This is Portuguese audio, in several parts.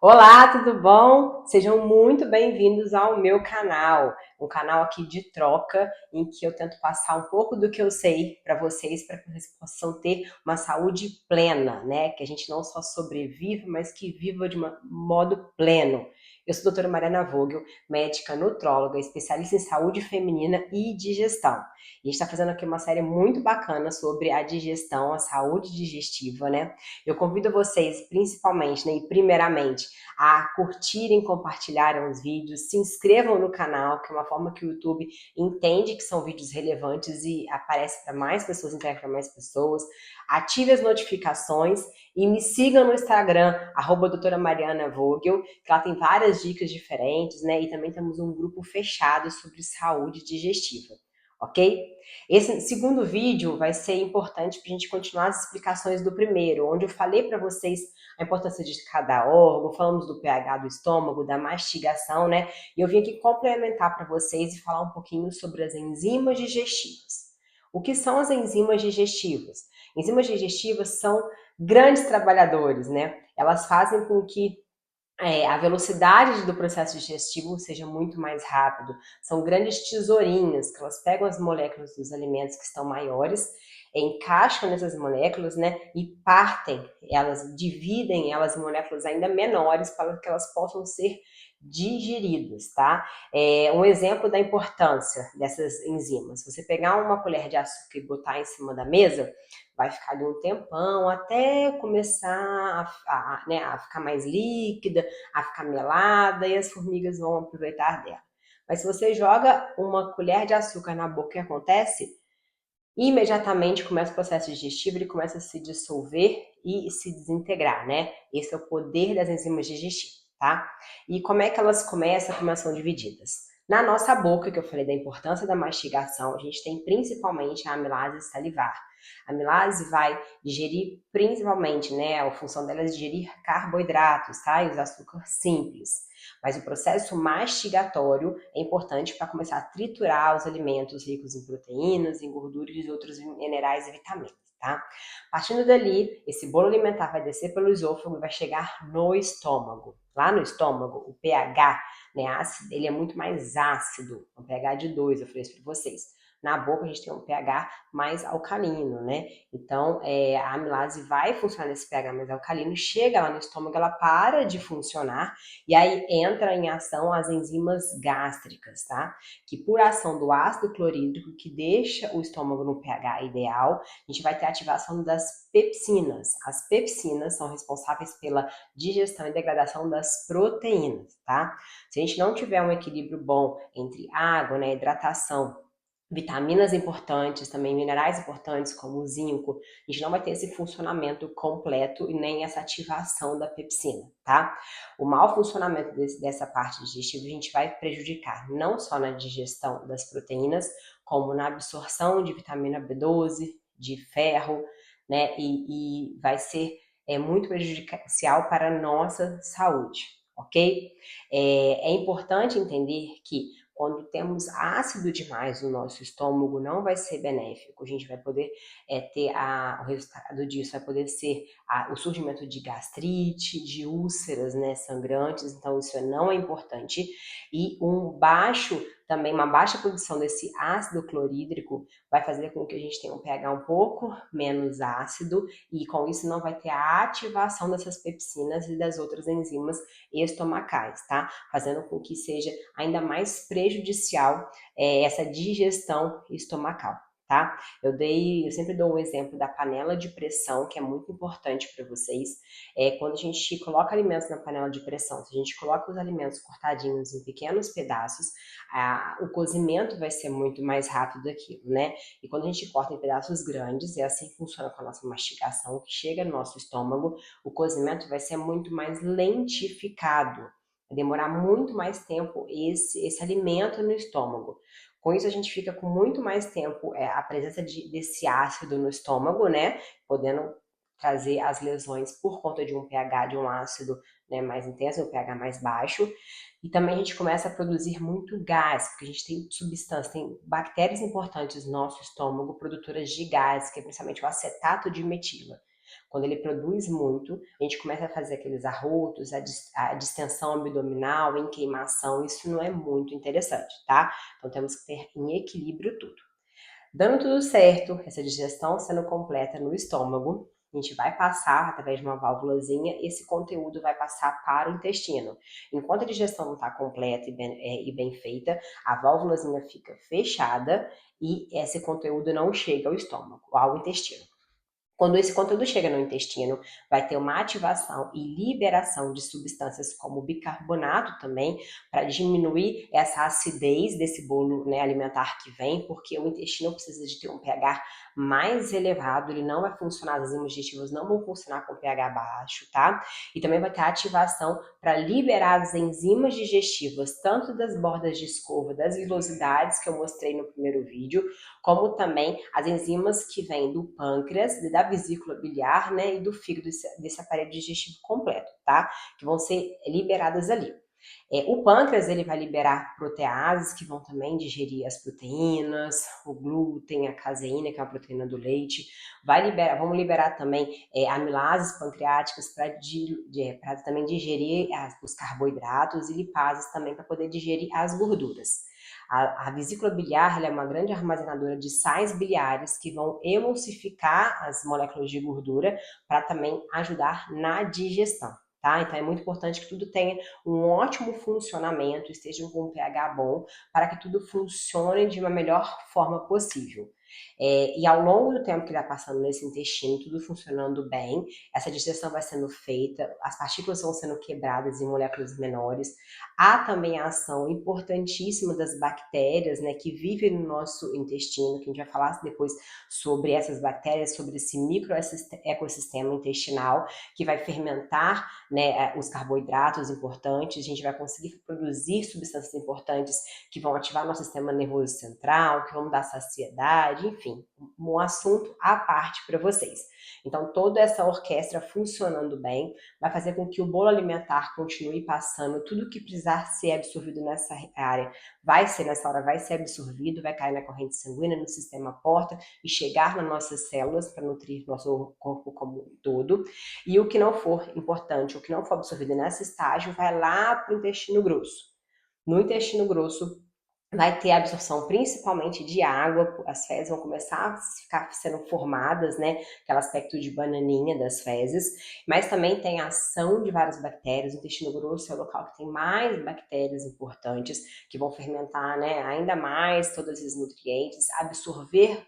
Olá, tudo bom? Sejam muito bem-vindos ao meu canal, um canal aqui de troca em que eu tento passar um pouco do que eu sei para vocês vocês possam ter uma saúde plena, né? Que a gente não só sobrevive, mas que viva de um modo pleno. Eu sou a doutora Mariana Vogel, médica nutróloga, especialista em saúde feminina e digestão. E a gente está fazendo aqui uma série muito bacana sobre a digestão, a saúde digestiva, né? Eu convido vocês, principalmente, né, e primeiramente, a curtirem, compartilharem os vídeos, se inscrevam no canal, que é uma forma que o YouTube entende que são vídeos relevantes e aparece para mais pessoas, entrega para mais pessoas. Ative as notificações e me sigam no Instagram, doutora Mariana Vogel, que lá tem várias dicas diferentes, né? E também temos um grupo fechado sobre saúde digestiva, ok? Esse segundo vídeo vai ser importante para a gente continuar as explicações do primeiro, onde eu falei para vocês a importância de cada órgão, falamos do pH do estômago, da mastigação, né? E eu vim aqui complementar para vocês e falar um pouquinho sobre as enzimas digestivas. O que são as enzimas digestivas? Enzimas digestivas são grandes trabalhadores, né? Elas fazem com que a velocidade do processo digestivo seja muito mais rápido. São grandes tesourinhas que elas pegam as moléculas dos alimentos que estão maiores, encaixam nessas moléculas, né, e partem, elas dividem elas em moléculas ainda menores para que elas possam ser digeridas, tá? Um exemplo da importância dessas enzimas. Se você pegar uma colher de açúcar e botar em cima da mesa, vai ficar ali um tempão até começar né, a ficar mais líquida, a ficar melada e as formigas vão aproveitar dela. Mas se você joga uma colher de açúcar na boca, o que acontece? Imediatamente começa o processo digestivo, ele começa a se dissolver e se desintegrar, né? Esse é o poder das enzimas digestivas, tá? E como é que elas começam? Como elas são divididas? Na nossa boca, que eu falei da importância da mastigação, a gente tem principalmente a amilase salivar. A amilase vai digerir principalmente, né? A função dela é digerir carboidratos, tá? E os açúcares simples. Mas o processo mastigatório é importante para começar a triturar os alimentos ricos em proteínas, em gorduras e outros minerais e vitaminas, tá? Partindo dali, esse bolo alimentar vai descer pelo esôfago e vai chegar no estômago. Lá no estômago, o pH, né, ácido, ele é muito mais ácido, um pH de 2, eu falei isso para vocês. Na boca a gente tem um pH mais alcalino, né? Então, a amilase vai funcionar nesse pH mais alcalino, chega lá no estômago, ela para de funcionar e aí entra em ação as enzimas gástricas, tá? Que por ação do ácido clorídrico, que deixa o estômago no pH ideal, a gente vai ter a ativação das pepsinas. As pepsinas são responsáveis pela digestão e degradação das proteínas, tá? Se a gente não tiver um equilíbrio bom entre água, né, hidratação, vitaminas importantes, também minerais importantes, como o zinco, a gente não vai ter esse funcionamento completo e nem essa ativação da pepsina, tá? O mau funcionamento dessa parte digestiva a gente vai prejudicar não só na digestão das proteínas, como na absorção de vitamina B12, de ferro, né? E vai ser muito prejudicial para a nossa saúde, ok? É importante entender que quando temos ácido demais no nosso estômago, não vai ser benéfico. A gente vai poder ter o resultado disso, vai poder ser o surgimento de gastrite, de úlceras, né, sangrantes. Então, isso não é importante. E também uma baixa produção desse ácido clorídrico vai fazer com que a gente tenha um pH um pouco menos ácido e com isso não vai ter a ativação dessas pepsinas e das outras enzimas estomacais, tá? Fazendo com que seja ainda mais prejudicial essa digestão estomacal, tá? Eu sempre dou um exemplo da panela de pressão, que é muito importante para vocês. Quando a gente coloca alimentos na panela de pressão, se a gente coloca os alimentos cortadinhos em pequenos pedaços, o cozimento vai ser muito mais rápido daquilo, né? E quando a gente corta em pedaços grandes, é assim que funciona com a nossa mastigação, que chega no nosso estômago, o cozimento vai ser muito mais lentificado. Vai demorar muito mais tempo esse alimento no estômago. Com isso, a gente fica com muito mais tempo a presença desse ácido no estômago, né? Podendo trazer as lesões por conta de um pH de um ácido, né, mais intenso, um pH mais baixo. E também a gente começa a produzir muito gás, porque a gente tem substâncias, tem bactérias importantes no nosso estômago, produtoras de gás, que é principalmente o acetato de metila. Quando ele produz muito, a gente começa a fazer aqueles arrotos, a distensão abdominal, em queimação, isso não é muito interessante, tá? Então temos que ter em equilíbrio tudo. Dando tudo certo, essa digestão sendo completa no estômago, a gente vai passar, através de uma válvulazinha, esse conteúdo vai passar para o intestino. Enquanto a digestão não está completa e bem feita, a válvulazinha fica fechada e esse conteúdo não chega ao estômago, ao intestino. Quando esse conteúdo chega no intestino, vai ter uma ativação e liberação de substâncias como bicarbonato também, para diminuir essa acidez desse bolo, né, alimentar que vem, porque o intestino precisa de ter um pH mais elevado, ele não vai funcionar, as enzimas digestivas não vão funcionar com pH baixo, tá? E também vai ter ativação para liberar as enzimas digestivas, tanto das bordas de escova, das vilosidades que eu mostrei no primeiro vídeo, como também as enzimas que vêm do pâncreas, da vesícula biliar, né, e do fígado, desse aparelho digestivo completo, tá? Que vão ser liberadas ali. O pâncreas, ele vai liberar proteases, que vão também digerir as proteínas, o glúten, a caseína, que é a proteína do leite. Vamos liberar também amilases pancreáticas para também digerir os carboidratos, e lipases também para poder digerir as gorduras. A vesícula biliar é uma grande armazenadora de sais biliares que vão emulsificar as moléculas de gordura para também ajudar na digestão. Tá? Então é muito importante que tudo tenha um ótimo funcionamento, esteja com um pH bom, para que tudo funcione de uma melhor forma possível. E ao longo do tempo que vai passando nesse intestino, tudo funcionando bem, essa digestão vai sendo feita, as partículas vão sendo quebradas em moléculas menores. Há também a ação importantíssima das bactérias, né, que vivem no nosso intestino, que a gente vai falar depois sobre essas bactérias, sobre esse microecossistema intestinal, que vai fermentar, né, os carboidratos importantes, a gente vai conseguir produzir substâncias importantes que vão ativar nosso sistema nervoso central, que vão dar saciedade, enfim, um assunto à parte para vocês. Então, toda essa orquestra funcionando bem vai fazer com que o bolo alimentar continue passando, tudo que precisar ser absorvido nessa área nessa hora vai ser absorvido, vai cair na corrente sanguínea, no sistema porta e chegar nas nossas células para nutrir nosso corpo como um todo. E o que não for importante, o que não for absorvido nesse estágio, vai lá para o intestino grosso. No intestino grosso, vai ter absorção principalmente de água, as fezes vão começar a ficar sendo formadas, né? Aquele aspecto de bananinha das fezes, mas também tem a ação de várias bactérias. O intestino grosso é o local que tem mais bactérias importantes, que vão fermentar, né, ainda mais todos esses nutrientes, absorver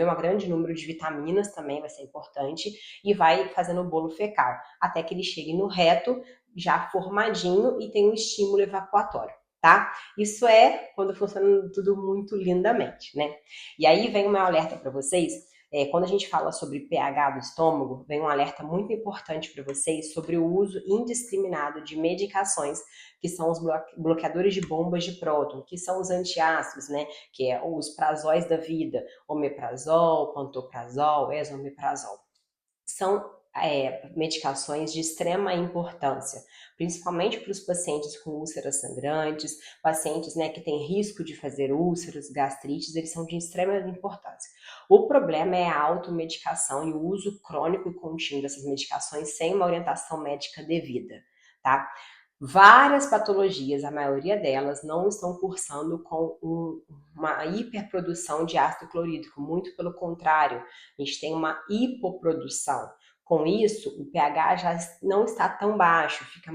um grande número de vitaminas também vai ser importante, e vai fazendo o bolo fecal, até que ele chegue no reto, já formadinho e tem um estímulo evacuatório, tá? Isso é quando funciona tudo muito lindamente, né? E aí vem o meu alerta para vocês. Quando a gente fala sobre pH do estômago, vem um alerta muito importante para vocês sobre o uso indiscriminado de medicações, que são os bloqueadores de bombas de próton, que são os antiácidos, né? Que é os prazóis da vida, omeprazol, pantoprazol, esomeprazol. São medicações de extrema importância, principalmente para os pacientes com úlceras sangrantes, pacientes, né, que têm risco de fazer úlceras, gastrites, eles são de extrema importância. O problema é a automedicação e o uso crônico e contínuo dessas medicações sem uma orientação médica devida, tá? Várias patologias, a maioria delas, não estão cursando com uma hiperprodução de ácido clorídrico, muito pelo contrário, a gente tem uma hipoprodução. Com isso, o pH já não está tão baixo, fica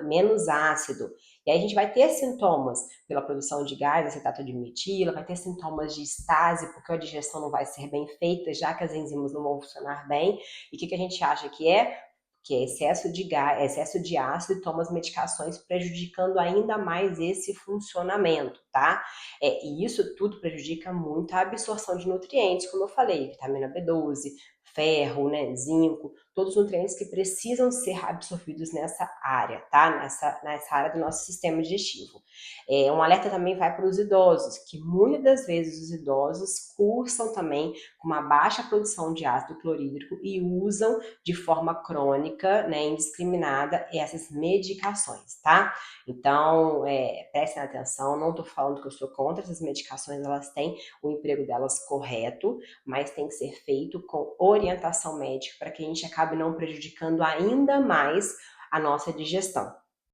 menos ácido. E aí a gente vai ter sintomas pela produção de gás, acetato de metila, vai ter sintomas de estase, porque a digestão não vai ser bem feita, já que as enzimas não vão funcionar bem. E o que a gente acha que é? Que é excesso de gás, excesso de ácido, e toma as medicações, prejudicando ainda mais esse funcionamento, tá? E isso tudo prejudica muito a absorção de nutrientes, como eu falei, vitamina B12, ferro, né, zinco, todos os nutrientes que precisam ser absorvidos nessa área, tá? Nessa área do nosso sistema digestivo. Um alerta também vai para os idosos, que muitas das vezes os idosos cursam também com uma baixa produção de ácido clorídrico e usam de forma crônica, né, indiscriminada, essas medicações, tá? Então, prestem atenção, não estou falando que eu sou contra essas medicações, elas têm o emprego delas correto, mas tem que ser feito com orientação médica para que a gente acabe não prejudicando ainda mais a nossa digestão.